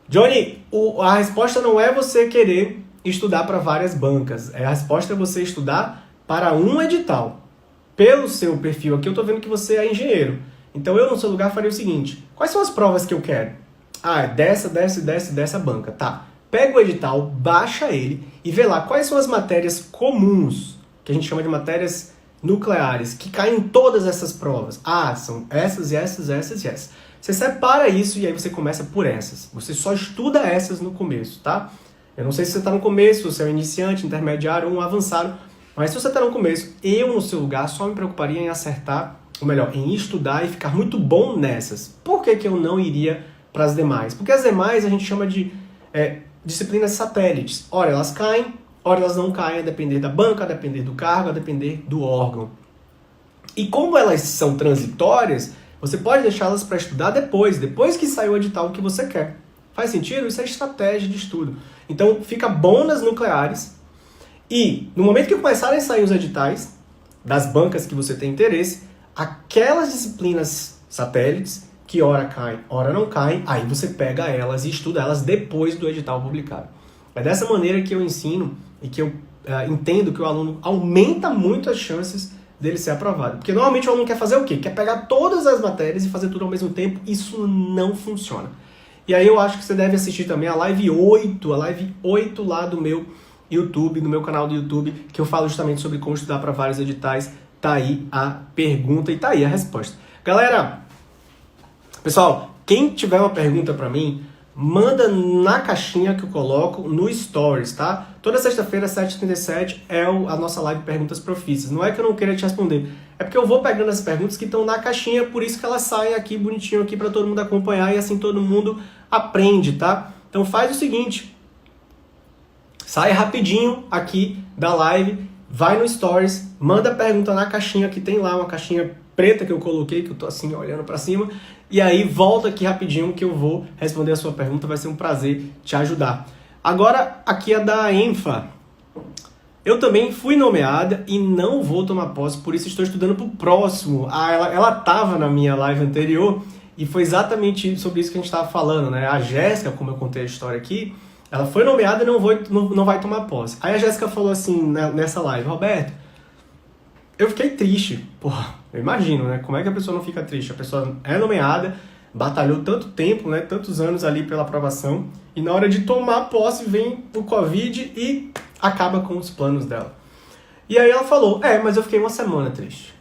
Johnny, a resposta não é você querer estudar para várias bancas. A resposta é você estudar para um edital. Pelo seu perfil aqui, eu estou vendo que você é engenheiro. Então, eu, no seu lugar, faria o seguinte. Quais são as provas que eu quero? Dessa banca. Tá. Pega o edital, baixa ele e vê lá quais são as matérias comuns, que a gente chama de matérias nucleares, que caem em todas essas provas. São essas e essas, essas e essas. Você separa isso e aí você começa por essas. Você só estuda essas no começo, tá? Eu não sei se você está no começo, se você é um iniciante, intermediário ou um avançado, mas se você está no começo, eu, no seu lugar, só me preocuparia em acertar, ou melhor, em estudar e ficar muito bom nessas. Por que eu não iria para as demais? Porque as demais a gente chama de disciplinas satélites. Ora, elas caem, ora, elas não caem, a depender da banca, a depender do cargo, a depender do órgão. E como elas são transitórias, você pode deixá-las para estudar depois que sair o edital que você quer. Faz sentido? Isso é estratégia de estudo. Então, fica bom nas nucleares e, no momento que começarem a sair os editais das bancas que você tem interesse, aquelas disciplinas satélites que ora caem, ora não caem, aí você pega elas e estuda elas depois do edital publicado. É dessa maneira que eu ensino e que eu entendo que o aluno aumenta muito as chances dele ser aprovado. Porque normalmente o aluno quer fazer o quê? Quer pegar todas as matérias e fazer tudo ao mesmo tempo. Isso não funciona. E aí eu acho que você deve assistir também a live 8 lá do meu YouTube, no meu canal do YouTube, que eu falo justamente sobre como estudar para vários editais. Tá aí a pergunta e tá aí a resposta. Galera, pessoal, quem tiver uma pergunta para mim, manda na caixinha que eu coloco no Stories, tá? Toda sexta-feira, 7h37, é a nossa live Perguntas Profícias. Não é que eu não queira te responder, é porque eu vou pegando as perguntas que estão na caixinha, por isso que elas saem aqui bonitinho aqui para todo mundo acompanhar e assim todo mundo aprende, tá? Então faz o seguinte, sai rapidinho aqui da live, vai no Stories, manda a pergunta na caixinha que tem lá, uma caixinha preta que eu coloquei, que eu tô assim olhando para cima, e aí volta aqui rapidinho que eu vou responder a sua pergunta, vai ser um prazer te ajudar. Agora, aqui é da Enfa. Eu também fui nomeada e não vou tomar posse, por isso estou estudando para o próximo. Ela estava na minha live anterior e foi exatamente sobre isso que a gente estava falando, né? A Jéssica, como eu contei a história aqui, ela foi nomeada e não vai tomar posse. Aí a Jéssica falou assim nessa live, Roberto, eu fiquei triste, porra, Eu imagino, né? Como é que a pessoa não fica triste? A pessoa é nomeada, batalhou tanto tempo, né? Tantos anos ali pela aprovação, e na hora de tomar posse vem o Covid e acaba com os planos dela. E aí ela falou, mas eu fiquei uma semana triste.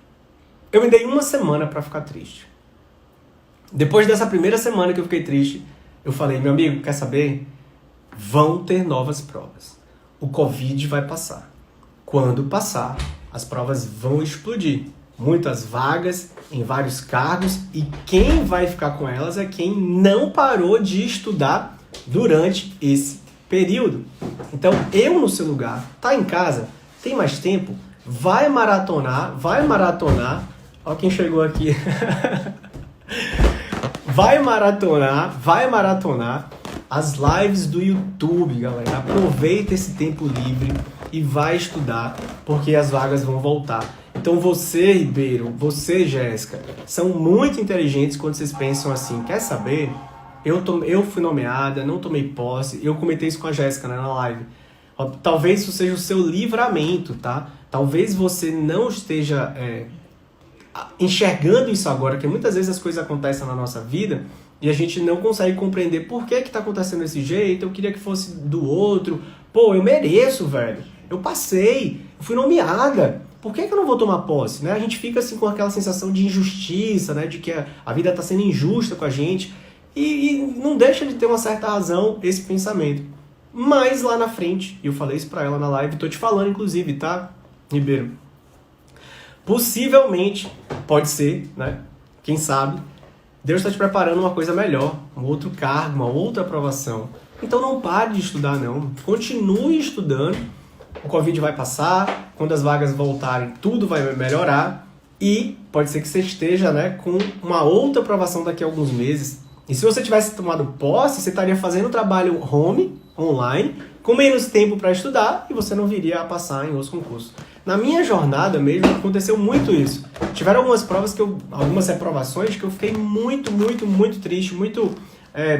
Eu me dei uma semana pra ficar triste. Depois dessa primeira semana que eu fiquei triste, eu falei, meu amigo, quer saber? Vão ter novas provas. O Covid vai passar. Quando passar, as provas vão explodir. Muitas vagas em vários cargos, e quem vai ficar com elas é quem não parou de estudar durante esse período. Então, eu no seu lugar, tá em casa, tem mais tempo, vai maratonar. Ó quem chegou aqui. Vai maratonar as lives do YouTube, galera. Aproveita esse tempo livre e vai estudar, porque as vagas vão voltar. Então você, Ribeiro, você, Jéssica, são muito inteligentes quando vocês pensam assim, quer saber? Eu fui nomeada, não tomei posse, eu comentei isso com a Jéssica, né, na live. Talvez isso seja o seu livramento, tá? Talvez você não esteja enxergando isso agora, porque muitas vezes as coisas acontecem na nossa vida e a gente não consegue compreender por que está acontecendo desse jeito, eu queria que fosse do outro. Pô, eu mereço, velho. Eu passei, eu fui nomeada. Por que eu não vou tomar posse? Né? A gente fica assim com aquela sensação de injustiça, né? De que a vida está sendo injusta com a gente. E não deixa de ter uma certa razão esse pensamento. Mas lá na frente, e eu falei isso pra ela na live, tô te falando inclusive, tá, Ribeiro? Possivelmente, pode ser, né? Quem sabe, Deus está te preparando uma coisa melhor, um outro cargo, uma outra aprovação. Então não pare de estudar, não. Continue estudando. O Covid vai passar, quando as vagas voltarem, tudo vai melhorar. E pode ser que você esteja, né, com uma outra aprovação daqui a alguns meses. E se você tivesse tomado posse, você estaria fazendo trabalho online, com menos tempo para estudar, e você não viria a passar em outros concursos. Na minha jornada mesmo, aconteceu muito isso. Tiveram algumas provas, algumas reprovações, que eu fiquei muito triste, muito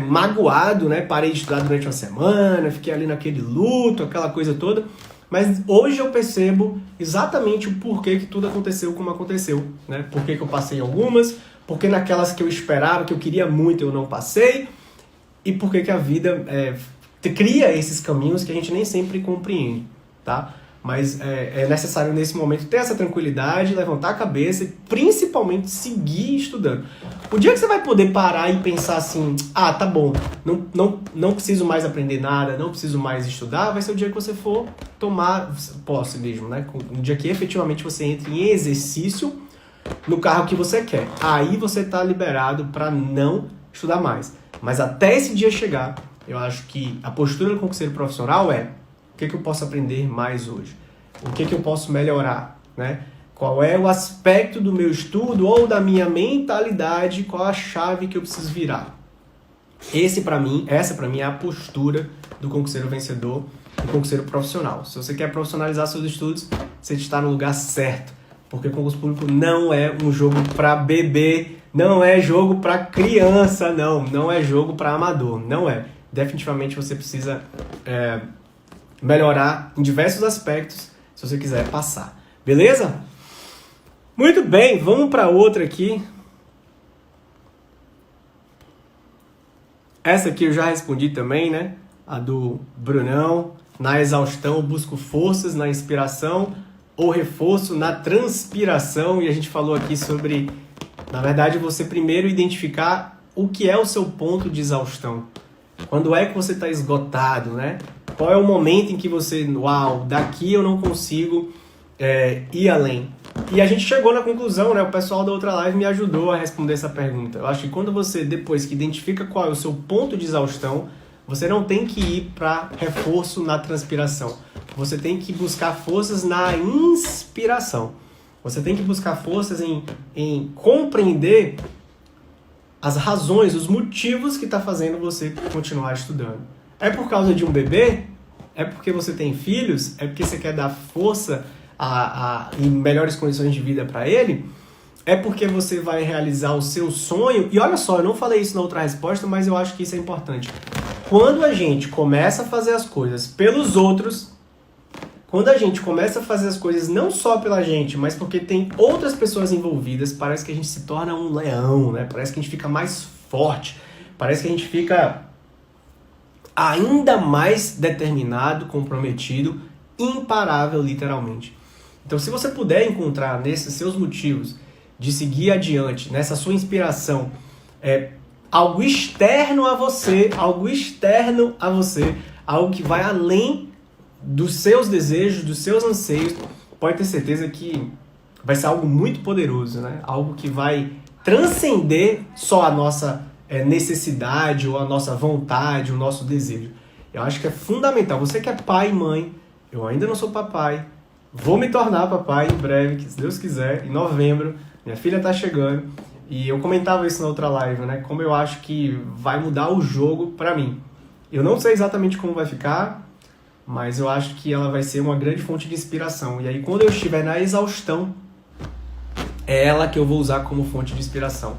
magoado, né? Parei de estudar durante uma semana, fiquei ali naquele luto, aquela coisa toda. Mas hoje eu percebo exatamente o porquê que tudo aconteceu como aconteceu, né? Por que eu passei em algumas, porque naquelas que eu esperava, que eu queria muito, eu não passei, e por que a vida cria esses caminhos que a gente nem sempre compreende, tá? Mas é necessário nesse momento ter essa tranquilidade, levantar a cabeça e principalmente seguir estudando. O dia que você vai poder parar e pensar assim, tá bom, não preciso mais aprender nada, não preciso mais estudar, vai ser o dia que você for tomar posse mesmo, né? O dia que efetivamente você entre em exercício no cargo que você quer. Aí você está liberado para não estudar mais. Mas até esse dia chegar, eu acho que a postura do concurseiro profissional o que eu posso aprender mais hoje? O que eu posso melhorar? Né? Qual é o aspecto do meu estudo ou da minha mentalidade? Qual a chave que eu preciso virar? Essa para mim é a postura do concurseiro vencedor, do concurseiro profissional. Se você quer profissionalizar seus estudos, você está no lugar certo. Porque concurso público não é um jogo para bebê, não é jogo para criança, não é jogo para amador, não é. Definitivamente você precisa melhorar em diversos aspectos se você quiser passar. Beleza? Muito bem, vamos para outra aqui. Essa aqui eu já respondi também, né? A do Brunão. Na exaustão, busco forças, na inspiração ou reforço na transpiração. E a gente falou aqui sobre, na verdade, você primeiro identificar o que é o seu ponto de exaustão. Quando é que você está esgotado, né? Qual é o momento em que você, daqui eu não consigo ir além? E a gente chegou na conclusão, né? O pessoal da outra live me ajudou a responder essa pergunta. Eu acho que quando você, depois que identifica qual é o seu ponto de exaustão, você não tem que ir para reforço na transpiração. Você tem que buscar forças na inspiração. Você tem que buscar forças em compreender as razões, os motivos que está fazendo você continuar estudando. É por causa de um bebê? É porque você tem filhos? É porque você quer dar força e melhores condições de vida para ele? É porque você vai realizar o seu sonho? E olha só, eu não falei isso na outra resposta, mas eu acho que isso é importante. Quando a gente começa a fazer as coisas pelos outros, quando a gente começa a fazer as coisas não só pela gente, mas porque tem outras pessoas envolvidas, parece que a gente se torna um leão, né? Parece que a gente fica mais forte, parece que a gente fica ainda mais determinado, comprometido, imparável, literalmente. Então, se você puder encontrar nesses seus motivos de seguir adiante, nessa sua inspiração, algo externo a você, algo que vai além dos seus desejos, dos seus anseios, pode ter certeza que vai ser algo muito poderoso, né? Algo que vai transcender só a nossa necessidade ou a nossa vontade, o nosso desejo. Eu acho que é fundamental. Você que é pai e mãe, eu ainda não sou papai, vou me tornar papai em breve, que se Deus quiser, em novembro, minha filha está chegando, e eu comentava isso na outra live, né? Como eu acho que vai mudar o jogo para mim. Eu não sei exatamente como vai ficar, mas eu acho que ela vai ser uma grande fonte de inspiração. E aí, quando eu estiver na exaustão, é ela que eu vou usar como fonte de inspiração.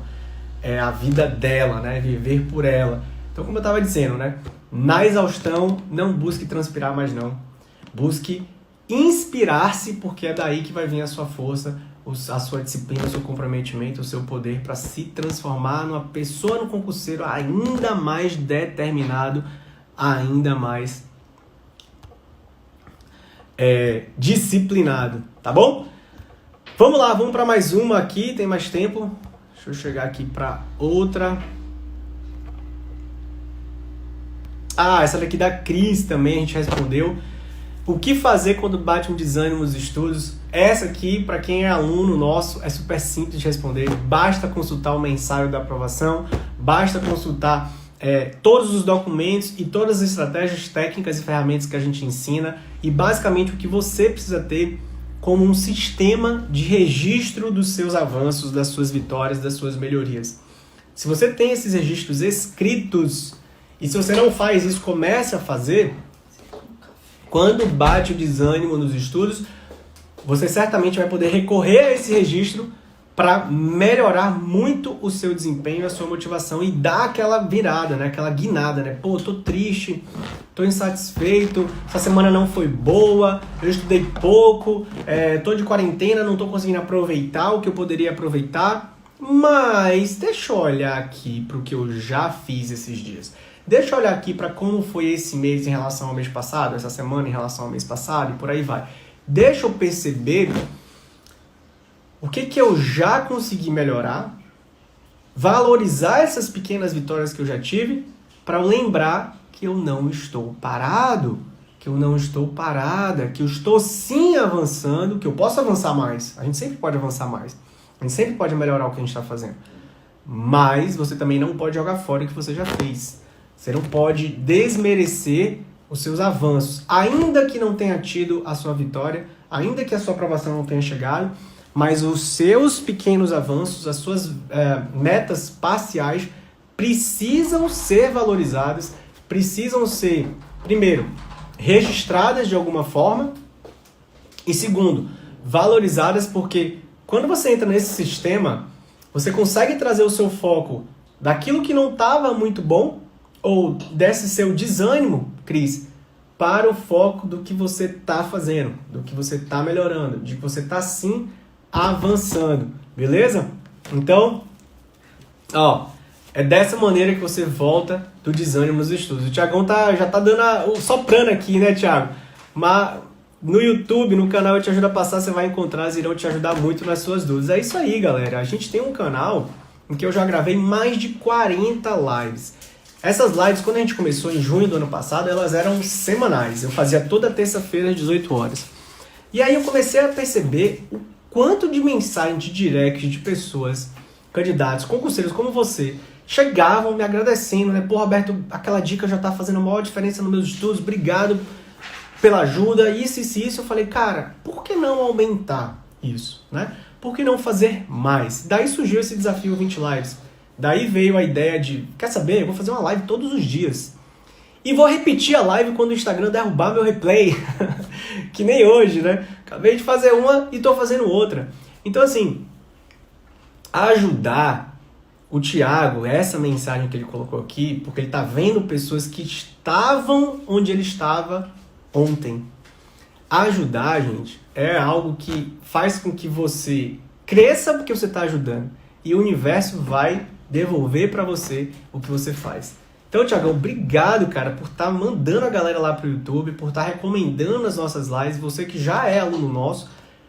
É a vida dela, né? Viver por ela. Então, como eu estava dizendo, né? Na exaustão, não busque transpirar mais não. Busque inspirar-se, porque é daí que vai vir a sua força, a sua disciplina, o seu comprometimento, o seu poder para se transformar numa pessoa, no concurseiro ainda mais determinado, ainda mais disciplinado, tá bom? Vamos lá, vamos para mais uma aqui, tem mais tempo. Deixa eu chegar aqui para outra. Essa daqui da Cris também a gente respondeu. O que fazer quando bate um desânimo nos estudos? Essa aqui, para quem é aluno nosso, é super simples de responder. Basta consultar o mensário da aprovação, basta consultar todos os documentos e todas as estratégias técnicas e ferramentas que a gente ensina, e basicamente o que você precisa ter como um sistema de registro dos seus avanços, das suas vitórias, das suas melhorias. Se você tem esses registros escritos, e se você não faz isso, comece a fazer, quando bate o desânimo nos estudos, você certamente vai poder recorrer a esse registro para melhorar muito o seu desempenho, a sua motivação e dar aquela virada, né? Aquela guinada, né? Pô, tô triste, tô insatisfeito, essa semana não foi boa, eu estudei pouco, tô de quarentena, não tô conseguindo aproveitar o que eu poderia aproveitar, mas deixa eu olhar aqui para o que eu já fiz esses dias. Deixa eu olhar aqui para como foi esse mês em relação ao mês passado, essa semana em relação ao mês passado e por aí vai. Deixa eu perceber o que eu já consegui melhorar, valorizar essas pequenas vitórias que eu já tive, para eu lembrar que eu não estou parado, que eu não estou parada, que eu estou sim avançando, que eu posso avançar mais. A gente sempre pode avançar mais. A gente sempre pode melhorar o que a gente está fazendo. Mas você também não pode jogar fora o que você já fez. Você não pode desmerecer os seus avanços, ainda que não tenha tido a sua vitória, ainda que a sua aprovação não tenha chegado, mas os seus pequenos avanços, as suas metas parciais precisam ser valorizadas, precisam ser, primeiro, registradas de alguma forma e, segundo, valorizadas, porque quando você entra nesse sistema, você consegue trazer o seu foco daquilo que não estava muito bom ou desse seu desânimo, Cris, para o foco do que você está fazendo, do que você está melhorando, de que você está sim avançando, beleza? Então, é dessa maneira que você volta do desânimo nos estudos. O Thiagão já tá dando soprando aqui, né, Thiago? Mas no YouTube, no canal Eu Te Ajudo a Passar, você vai encontrar, eles irão te ajudar muito nas suas dúvidas. É isso aí, galera. A gente tem um canal em que eu já gravei mais de 40 lives. Essas lives, quando a gente começou em junho do ano passado, elas eram semanais. Eu fazia toda terça-feira às 18 horas. E aí eu comecei a perceber o quanto de mensagem de direct de pessoas, candidatos, concurseiros como você, chegavam me agradecendo, né? Pô, Roberto, aquela dica já tá fazendo a maior diferença nos meus estudos, obrigado pela ajuda, isso. Eu falei, cara, por que não aumentar isso, né? Por que não fazer mais? Daí surgiu esse desafio 20 lives. Daí veio a ideia de, quer saber, eu vou fazer uma live todos os dias. E vou repetir a live quando o Instagram derrubar meu replay. Que nem hoje, né? Acabei de fazer uma e tô fazendo outra. Então, assim, ajudar o Thiago, essa mensagem que ele colocou aqui, porque ele tá vendo pessoas que estavam onde ele estava ontem. Ajudar, gente, é algo que faz com que você cresça porque você está ajudando. E o universo vai devolver para você o que você faz. Então, Thiagão, obrigado, cara, por estar mandando a galera lá pro YouTube, por estar recomendando as nossas lives, você que já é aluno nosso,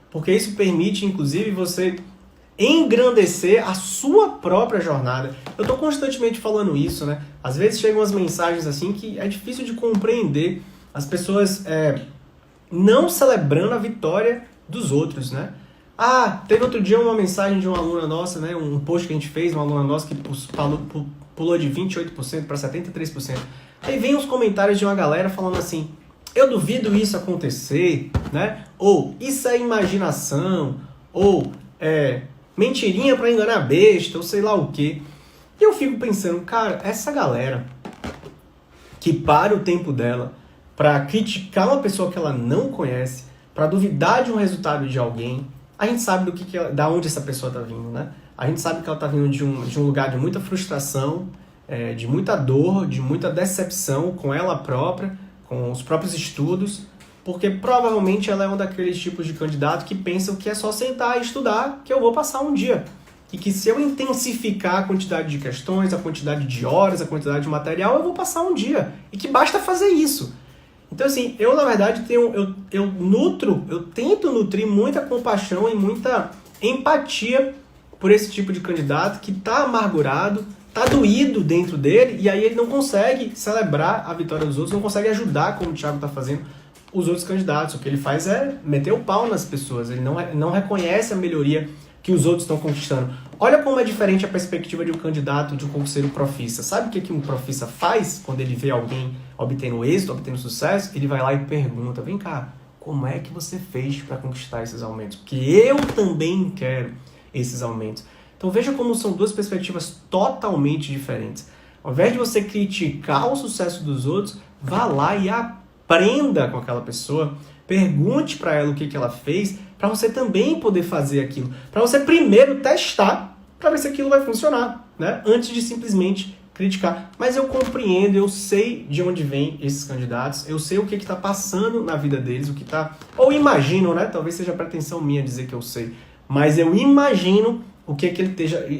porque isso permite, inclusive, você engrandecer a sua própria jornada. Eu estou constantemente falando isso, né? Às vezes chegam umas mensagens assim que é difícil de compreender. As pessoas não celebrando a vitória dos outros, né? Ah, teve outro dia uma mensagem de uma aluna nossa, né? Um post que a gente fez, uma aluna nossa que pulou de 28% para 73%. Aí vem os comentários de uma galera falando assim, eu duvido isso acontecer, né? Ou isso é imaginação, ou mentirinha para enganar a besta, ou sei lá o quê. E eu fico pensando, cara, essa galera que para o tempo dela para criticar uma pessoa que ela não conhece, para duvidar de um resultado de alguém, a gente sabe da onde essa pessoa está vindo, né? A gente sabe que ela está vindo de um lugar de muita frustração, de muita dor, de muita decepção com ela própria, com os próprios estudos, porque provavelmente ela é um daqueles tipos de candidato que pensam que é só sentar e estudar que eu vou passar um dia. E que se eu intensificar a quantidade de questões, a quantidade de horas, a quantidade de material, eu vou passar um dia. E que basta fazer isso. Então, assim, eu, na verdade, eu tento nutrir muita compaixão e muita empatia por esse tipo de candidato que está amargurado, está doído dentro dele, e aí ele não consegue celebrar a vitória dos outros, não consegue ajudar, como o Thiago está fazendo, os outros candidatos. O que ele faz é meter o pau nas pessoas, ele não reconhece a melhoria que os outros estão conquistando. Olha como é diferente a perspectiva de um candidato, de um concurseiro profissa. Sabe o que um profissa faz quando ele vê alguém obtendo êxito, obtendo sucesso? Ele vai lá e pergunta, vem cá, como é que você fez para conquistar esses aumentos? Porque eu também quero esses aumentos. Então veja como são duas perspectivas totalmente diferentes. Ao invés de você criticar o sucesso dos outros, vá lá e aprenda com aquela pessoa, pergunte para ela o que ela fez, para você também poder fazer aquilo. Para você primeiro testar, para ver se aquilo vai funcionar, né? Antes de simplesmente criticar. Mas eu compreendo, eu sei de onde vêm esses candidatos, eu sei o que está passando na vida deles, o que está... Ou imagino, né? Talvez seja pretensão minha dizer que eu sei. Mas eu imagino o que ele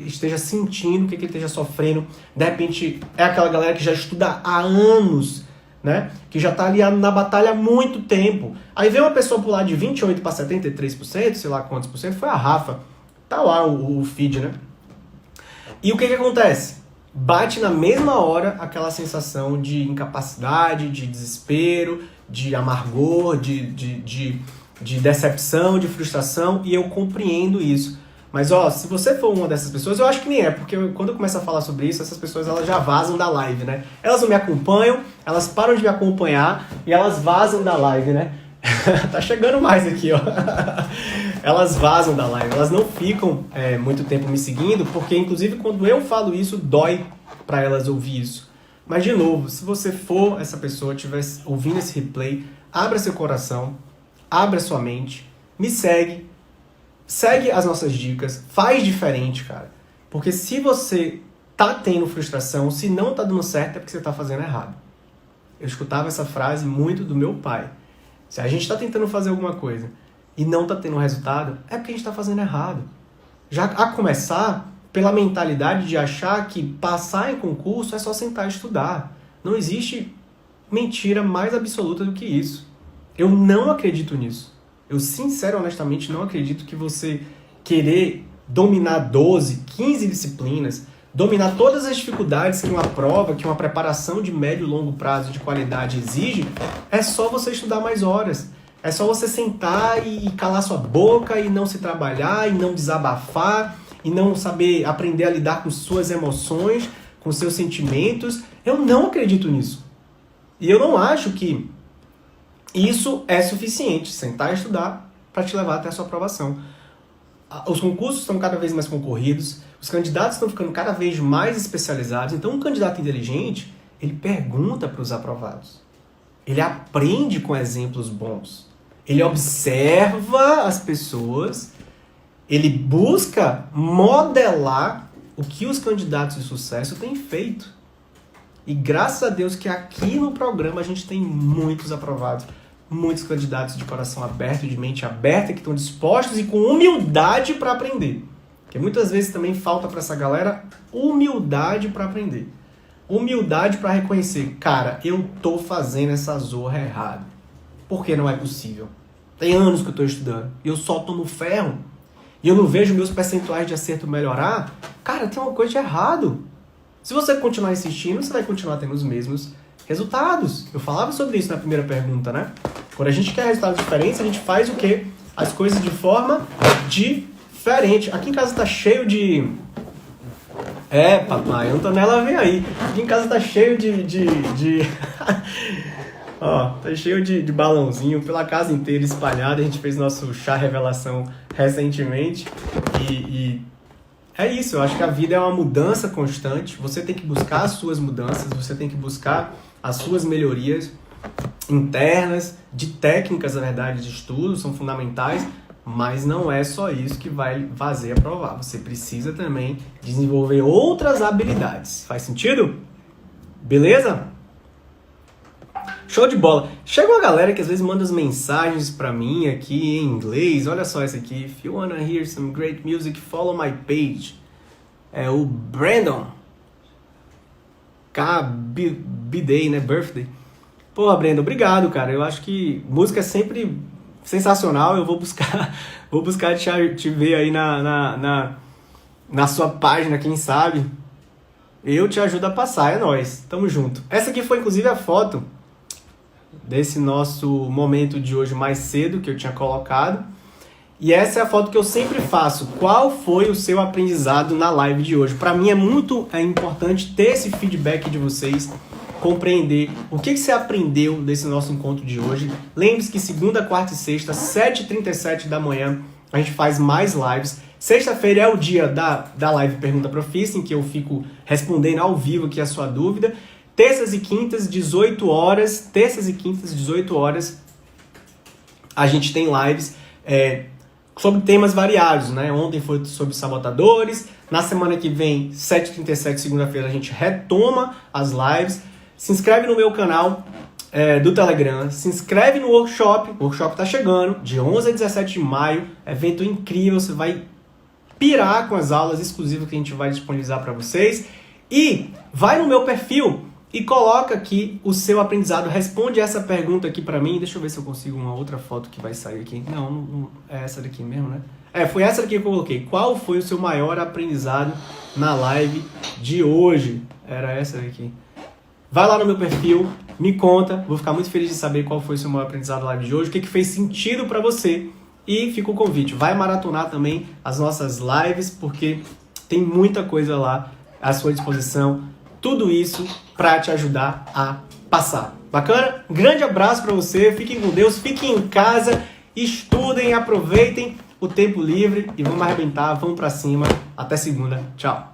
esteja sentindo, o que ele esteja sofrendo. De repente, é aquela galera que já estuda há anos, né? Que já está ali na batalha há muito tempo. Aí vem uma pessoa pular de 28% para 73%, sei lá quantos por cento, foi a Rafa. Tá lá o feed, né? E o que acontece? Bate na mesma hora aquela sensação de incapacidade, de desespero, de amargor, de decepção, de frustração, e eu compreendo isso. Mas, se você for uma dessas pessoas, eu acho que nem é, porque quando eu começo a falar sobre isso, essas pessoas elas já vazam da live, né? Elas não me acompanham, elas param de me acompanhar e elas vazam da live, né? Tá chegando mais aqui, ó. Elas vazam da live, elas não ficam muito tempo me seguindo, porque, inclusive, quando eu falo isso, dói pra elas ouvir isso. Mas, de novo, se você for essa pessoa, estiver ouvindo esse replay, abra seu coração, abra sua mente, me segue as nossas dicas, faz diferente, cara. Porque se você tá tendo frustração, se não tá dando certo, é porque você tá fazendo errado. Eu escutava essa frase muito do meu pai. Se a gente tá tentando fazer alguma coisa e não tá tendo resultado, é porque a gente tá fazendo errado. Já a começar pela mentalidade de achar que passar em concurso é só sentar e estudar. Não existe mentira mais absoluta do que isso. Eu não acredito nisso. Eu, sincero e honestamente, não acredito que você querer dominar 12, 15 disciplinas, dominar todas as dificuldades que uma prova, que uma preparação de médio e longo prazo de qualidade exige, é só você estudar mais horas. É só você sentar e calar sua boca e não se trabalhar, e não desabafar, e não saber aprender a lidar com suas emoções, com seus sentimentos. Eu não acredito nisso. E eu não acho que isso é suficiente, sentar e estudar para te levar até a sua aprovação. Os concursos estão cada vez mais concorridos, os candidatos estão ficando cada vez mais especializados, então um candidato inteligente, ele pergunta para os aprovados. Ele aprende com exemplos bons. Ele observa as pessoas, ele busca modelar o que os candidatos de sucesso têm feito. E graças a Deus que aqui no programa a gente tem muitos aprovados. muitos candidatos de coração aberto, de mente aberta, que estão dispostos e com humildade para aprender. Porque muitas vezes também falta para essa galera humildade para aprender. Humildade para reconhecer, cara, eu tô fazendo essa zorra errado. Porque não é possível. Tem anos que eu tô estudando e eu só tô no ferro e eu não vejo meus percentuais de acerto melhorar. Cara, tem uma coisa de errado. Se você continuar insistindo, você vai continuar tendo os mesmos resultados. Eu falava sobre isso na primeira pergunta, né? Quando a gente quer resultados diferentes, a gente faz o quê? As coisas de forma diferente. Aqui em casa tá cheio de... papai, a Antonella vem aí. Aqui em casa tá cheio de... Ó, tá cheio de balãozinho pela casa inteira espalhado. A gente fez nosso chá revelação recentemente. E é isso, eu acho que a vida é uma mudança constante. Você tem que buscar as suas mudanças, você tem que buscar as suas melhorias internas, de técnicas, na verdade, de estudo, são fundamentais. Mas não é só isso que vai fazer aprovar. Você precisa também desenvolver outras habilidades. Faz sentido? Beleza? Show de bola. Chega uma galera que às vezes manda as mensagens pra mim aqui em inglês. Olha só essa aqui. If you wanna hear some great music, follow my page. É o Brandon. B-Day, né? Birthday. Porra, Brandon, obrigado, cara. Eu acho que música é sempre sensacional. Eu vou buscar te ver aí na sua página, quem sabe. Eu te ajudo a passar, é nóis. Tamo junto. Essa aqui foi inclusive a foto desse nosso momento de hoje mais cedo, que eu tinha colocado. E essa é a foto que eu sempre faço. Qual foi o seu aprendizado na live de hoje? Para mim é muito importante ter esse feedback de vocês, compreender o que você aprendeu desse nosso encontro de hoje. Lembre-se que segunda, quarta e sexta, 7h37 da manhã, a gente faz mais lives. Sexta-feira é o dia da live Pergunta Profissa, em que eu fico respondendo ao vivo aqui a sua dúvida. Terças e quintas, 18 horas. Terças e quintas, 18 horas, a gente tem lives sobre temas variados, né? Ontem foi sobre sabotadores. Na semana que vem, 7h37, segunda-feira, a gente retoma as lives. Se inscreve no meu canal do Telegram. Se inscreve no workshop. O workshop tá chegando, de 11 a 17 de maio. Evento incrível, você vai pirar com as aulas exclusivas que a gente vai disponibilizar para vocês. E vai no meu perfil e coloca aqui o seu aprendizado. Responde essa pergunta aqui pra mim. Deixa eu ver se eu consigo uma outra foto que vai sair aqui. Não é essa daqui mesmo, né? Foi essa daqui que eu coloquei. Qual foi o seu maior aprendizado na live de hoje? Era essa daqui. Vai lá no meu perfil, me conta. Vou ficar muito feliz de saber qual foi o seu maior aprendizado na live de hoje. O que fez sentido pra você. E fica o convite. Vai maratonar também as nossas lives, porque tem muita coisa lá à sua disposição. Tudo isso para te ajudar a passar. Bacana? Um grande abraço para você. Fiquem com Deus. Fiquem em casa. Estudem, aproveitem o tempo livre e vamos arrebentar. Vamos para cima. Até segunda. Tchau.